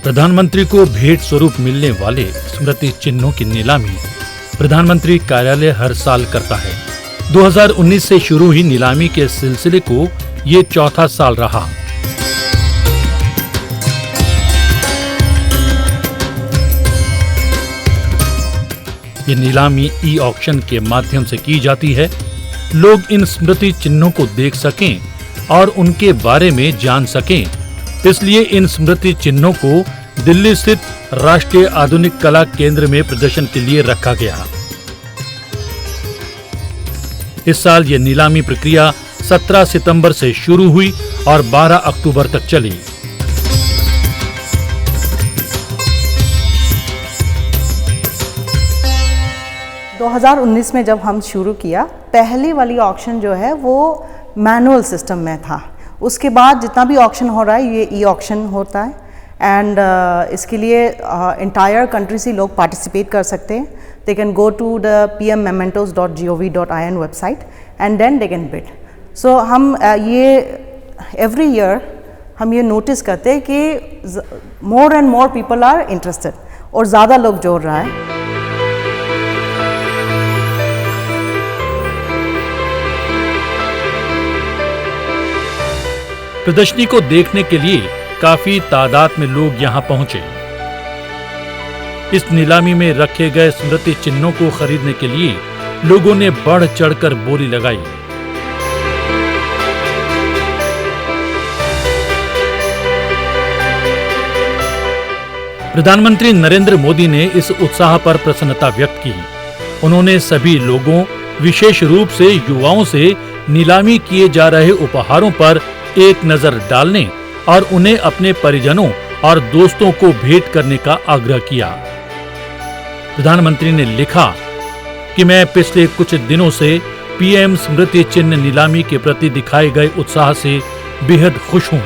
प्रधानमंत्री को भेंट स्वरूप मिलने वाले स्मृति चिन्हों की नीलामी प्रधानमंत्री कार्यालय हर साल करता है। 2019 से शुरू हुई नीलामी के सिलसिले को ये चौथा साल रहा। ये नीलामी ई ऑक्शन के माध्यम से की जाती है। लोग इन स्मृति चिन्हों को देख सकें और उनके बारे में जान सकें, इसलिए इन स्मृति चिन्हों को दिल्ली स्थित राष्ट्रीय आधुनिक कला केंद्र में प्रदर्शन के लिए रखा गया। इस साल ये नीलामी प्रक्रिया 17 सितंबर से शुरू हुई और 12 अक्टूबर तक चली। दो 2019 में जब हम शुरू किया, पहली वाली ऑक्शन जो है वो मैनुअल सिस्टम में था। उसके बाद जितना भी ऑक्शन हो रहा है ये ई ऑक्शन होता है एंड इसके लिए इंटायर कंट्री से लोग पार्टिसिपेट कर सकते हैं। They can go to the pmmementos.gov.in website and then they can bid. So हम ये एवरी ईयर हम ये नोटिस करते हैं कि more and more people are interested और ज़्यादा लोग जोड़ रहा है। प्रदर्शनी को देखने के लिए काफी तादाद में लोग यहां पहुंचे। इस नीलामी में रखे गए स्मृति चिन्हों को खरीदने के लिए लोगों ने बढ़ चढ़कर बोली लगाई। प्रधानमंत्री नरेंद्र मोदी ने इस उत्साह पर प्रसन्नता व्यक्त की। उन्होंने सभी लोगों, विशेष रूप से युवाओं से नीलामी किए जा रहे उपहारों पर एक नजर डालने और उन्हें अपने परिजनों और दोस्तों को भेंट करने का आग्रह किया। प्रधानमंत्री ने लिखा कि मैं पिछले कुछ दिनों से पीएम स्मृति चिन्ह नीलामी के प्रति दिखाए गए उत्साह से बेहद खुश हूं।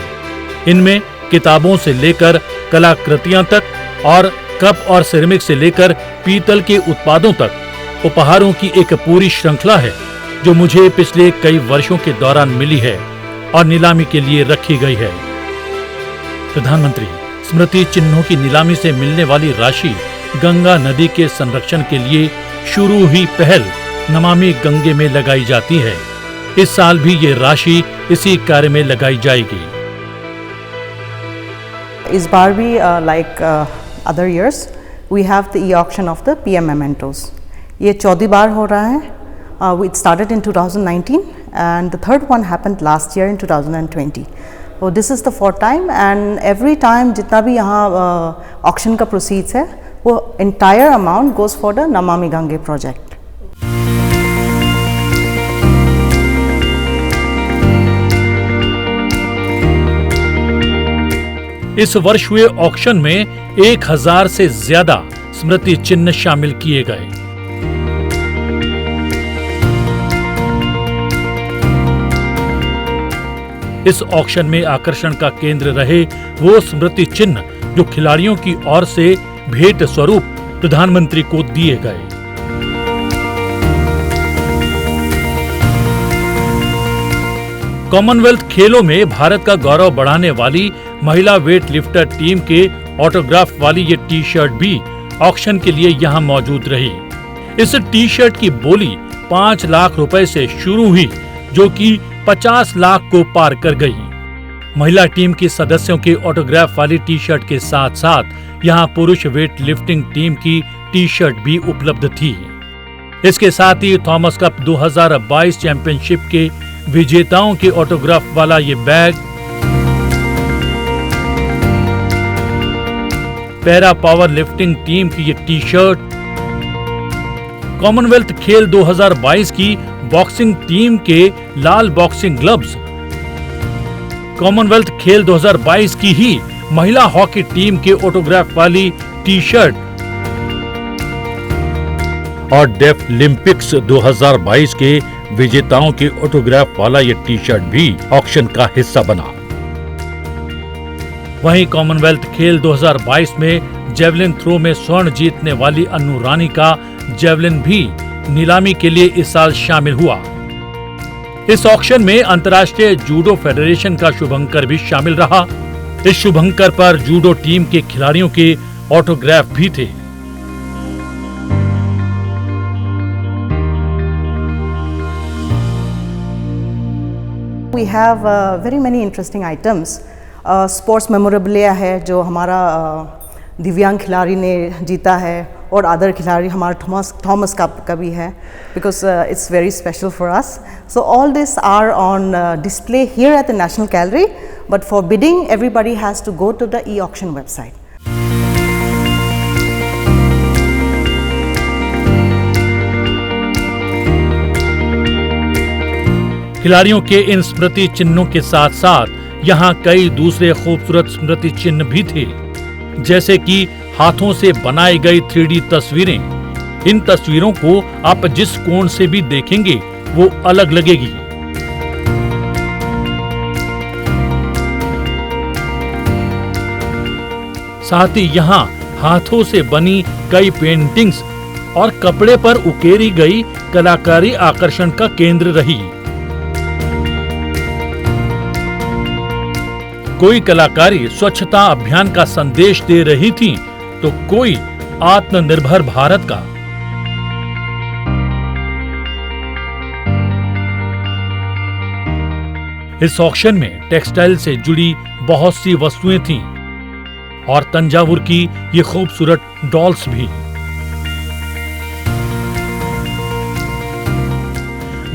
इनमें किताबों से लेकर कलाकृतियां तक और कप और सिरेमिक से लेकर पीतल के उत्पादों तक उपहारों की एक पूरी श्रृंखला है जो मुझे पिछले कई वर्षों के दौरान मिली है और नीलामी के लिए रखी गई है। प्रधानमंत्री स्मृति चिन्हों की नीलामी से मिलने वाली राशि गंगा नदी के संरक्षण के लिए शुरू हुई पहल नमामि गंगे में लगाई जाती है। इस साल भी ये राशि इसी कार्य में लगाई जाएगी। इस बार भी like other years we have the E auction of the PM mementos. ये 14वीं बार हो रहा है। It started in 2019 and the third one happened last year in 2020. So this is the fourth time and every time जितना भी यहाँ auction का proceeds है वो entire amount goes for the Namami Gange project. इस वर्ष हुए ऑक्शन में 1000 से ज्यादा स्मृति चिन्ह शामिल किए गए। इस ऑक्शन में आकर्षण का केंद्र रहे वो स्मृति चिन्ह जो खिलाड़ियों की ओर से भेंट स्वरूप प्रधानमंत्री को दिए गए। कॉमनवेल्थ खेलों में भारत का गौरव बढ़ाने वाली महिला वेट लिफ्टर टीम के ऑटोग्राफ वाली ये टी शर्ट भी ऑक्शन के लिए यहाँ मौजूद रही। इस टी शर्ट की बोली 5 लाख रुपए से शुरू हुई जो कि 50 लाख को पार कर गई। महिला टीम की सदस्यों के ऑटोग्राफ वाली टी शर्ट के साथ साथ यहाँ पुरुष वेट लिफ्टिंग टीम की टी शर्ट भी उपलब्ध थी। इसके साथ ही थॉमस कप 2022 चैंपियनशिप के विजेताओं के ऑटोग्राफ वाला ये bag, para power lifting team की ये टी शर्ट, कॉमनवेल्थ खेल 2022 की बॉक्सिंग टीम के लाल बॉक्सिंग ग्लव्स, कॉमनवेल्थ खेल 2022 की ही महिला हॉकी टीम के ऑटोग्राफ वाली टी शर्ट और डेफ ओलंपिक्स 2022 के विजेताओं के ऑटोग्राफ वाला ये टी शर्ट भी ऑक्शन का हिस्सा बना। वहीं कॉमनवेल्थ खेल 2022 में जेवलिन थ्रो में स्वर्ण जीतने वाली अन्नू रानी का जेवलिन भी नीलामी के लिए इस साल शामिल हुआ। इस ऑक्शन में अंतर्राष्ट्रीय जूडो फेडरेशन का शुभंकर भी शामिल रहा। इस शुभंकर पर जूडो टीम के खिलाड़ियों के ऑटोग्राफ भी थे। We have very many interesting items. Sports memorabilia है जो हमारा दिव्यांग खिलाड़ी ने जीता है, और अदर खिलाड़ी हमारा थॉमस का भी है, because it's very special for us. So all this are on display here at the national gallery, but for bidding everybody has to go to the e auction website. खिलाड़ियों के इन स्मृति चिन्हों के साथ साथ यहाँ कई दूसरे खूबसूरत स्मृति चिन्ह भी थे, जैसे कि हाथों से बनाई गई 3D तस्वीरें. इन तस्वीरों को आप जिस कोण से भी देखेंगे वो अलग लगेगी. साथ ही यहाँ हाथों से बनी कई पेंटिंग्स और कपड़े पर उकेरी गई कलाकारी आकर्षण का केंद्र रही. कोई कलाकारी स्वच्छता अभियान का संदेश दे रही थी, तो कोई आत्मनिर्भर भारत का. इस ऑक्शन में टेक्सटाइल से जुड़ी बहुत सी वस्तुएं थीं और तंजावुर की ये खूबसूरत डॉल्स भी.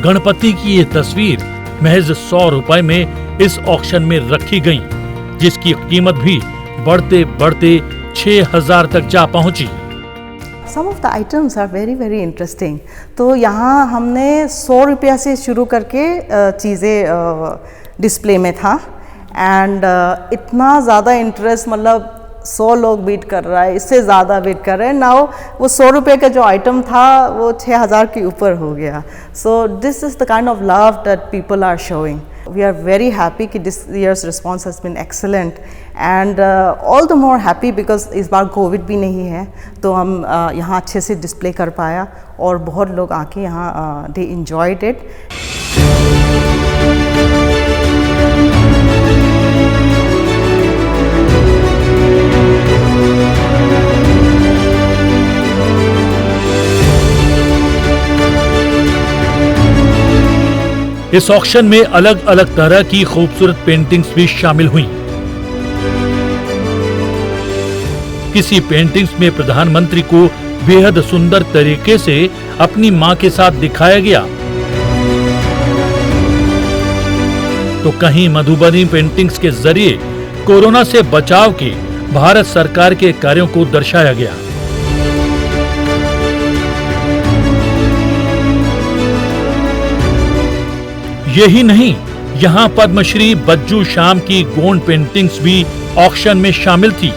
गणपति की ये तस्वीर महज 100 रुपए में इस ऑक्शन में रखी गई, जिसकी कीमत भी बढ़ते बढ़ते 6,000 तक जा पहुंची. Some of the items are very very interesting. तो यहाँ हमने 100 रुपया से शुरू करके चीज़ें डिस्प्ले में था, एंड इतना ज़्यादा इंटरेस्ट, मतलब 100 लोग बीट कर रहा है, इससे ज़्यादा बीट कर रहे हैं. नाउ वो 100 रुपये का जो आइटम था वो 6,000 के ऊपर हो गया. So this is the kind of love that people are showing. We are very happy कि this year's response has been excellent, and all the more happy because इस बार कोविड भी नहीं है, तो हम यहाँ अच्छे से डिस्प्ले कर पाया और बहुत लोग आके यहाँ they enjoyed it. इस ऑक्शन में अलग अलग तरह की खूबसूरत पेंटिंग्स भी शामिल हुईं. किसी पेंटिंग्स में प्रधानमंत्री को बेहद सुंदर तरीके से अपनी मां के साथ दिखाया गया, तो कहीं मधुबनी पेंटिंग्स के जरिए कोरोना से बचाव के भारत सरकार के कार्यों को दर्शाया गया. यही नहीं, यहाँ पद्मश्री बज्जू श्याम की गोंड पेंटिंग्स भी ऑक्शन में शामिल थी.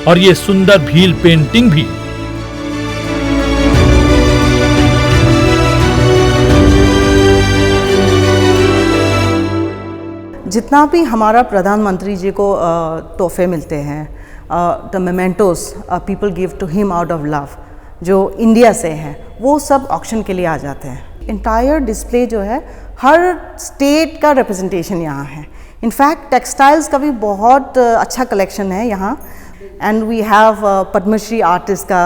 और ये सुंदर भील पेंटिंग भी. जितना भी हमारा प्रधानमंत्री जी को तोहफे मिलते हैं, the mementos people give to him out of love, जो इंडिया से हैं, वो सब ऑक्शन के लिए आ जाते हैं. इंटायर डिस्प्ले जो है, हर स्टेट का रिप्रेजेंटेशन यहाँ है. इनफैक्ट टेक्सटाइल्स का भी बहुत अच्छा कलेक्शन है यहाँ, and we have Padma Shri artist का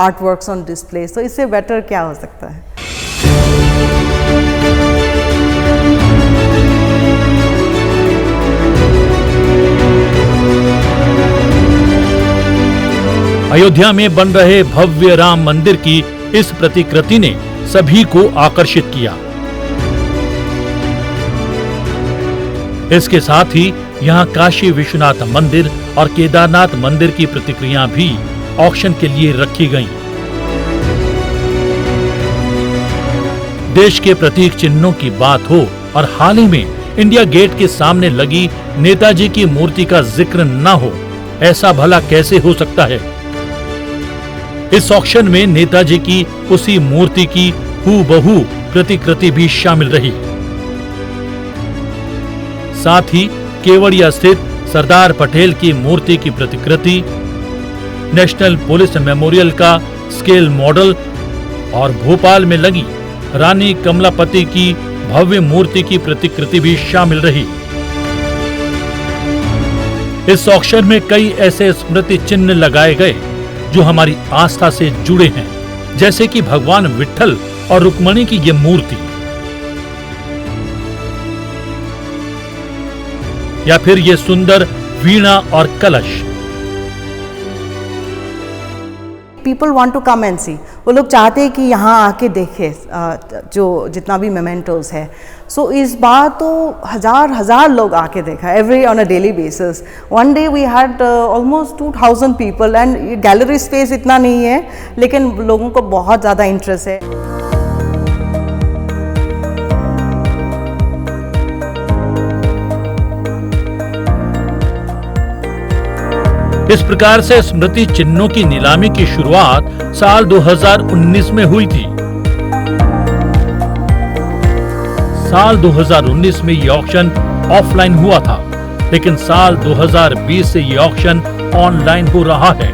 आर्ट वर्क्स ऑन डिस्प्ले. तो इससे बेटर क्या हो सकता है. अयोध्या में बन रहे भव्य राम मंदिर की इस प्रतिकृति ने सभी को आकर्षित किया. इसके साथ ही यहाँ काशी विश्वनाथ मंदिर और केदारनाथ मंदिर की प्रतिकृतियां भी ऑक्शन के लिए रखी गईं. देश के प्रतीक चिन्हों की बात हो और हाल ही में इंडिया गेट के सामने लगी नेताजी की मूर्ति का जिक्र न हो, ऐसा भला कैसे हो सकता है. इस ऑक्शन में नेताजी की उसी मूर्ति की हूबहू प्रतिकृति भी शामिल रही. साथ ही केवड़िया स्थित सरदार पटेल की मूर्ति की प्रतिकृति, नेशनल पुलिस मेमोरियल का स्केल मॉडल और भोपाल में लगी रानी कमलापति की भव्य मूर्ति की प्रतिकृति भी शामिल रही। इस ऑक्शन में कई ऐसे स्मृति चिन्ह लगाए गए जो हमारी आस्था से जुड़े हैं, जैसे कि भगवान विट्ठल और रुक्मणी की ये मूर्ति, या फिर ये सुंदर वीणा और कलश। People want to come and see, वो लोग चाहते हैं कि यहाँ आके देखे जो जितना भी मेमेंटोज है। सो इस बार तो हजार लोग आके देखा, every on a daily basis. One day we had almost 2000 people and gallery space इतना नहीं है, लेकिन लोगों को बहुत ज़्यादा इंटरेस्ट है। इस प्रकार से स्मृति चिन्हों की नीलामी की शुरुआत साल 2019 में हुई थी। साल 2019 में ये ऑक्शन ऑफलाइन हुआ था, लेकिन साल 2020 से ये ऑक्शन ऑनलाइन हो रहा है।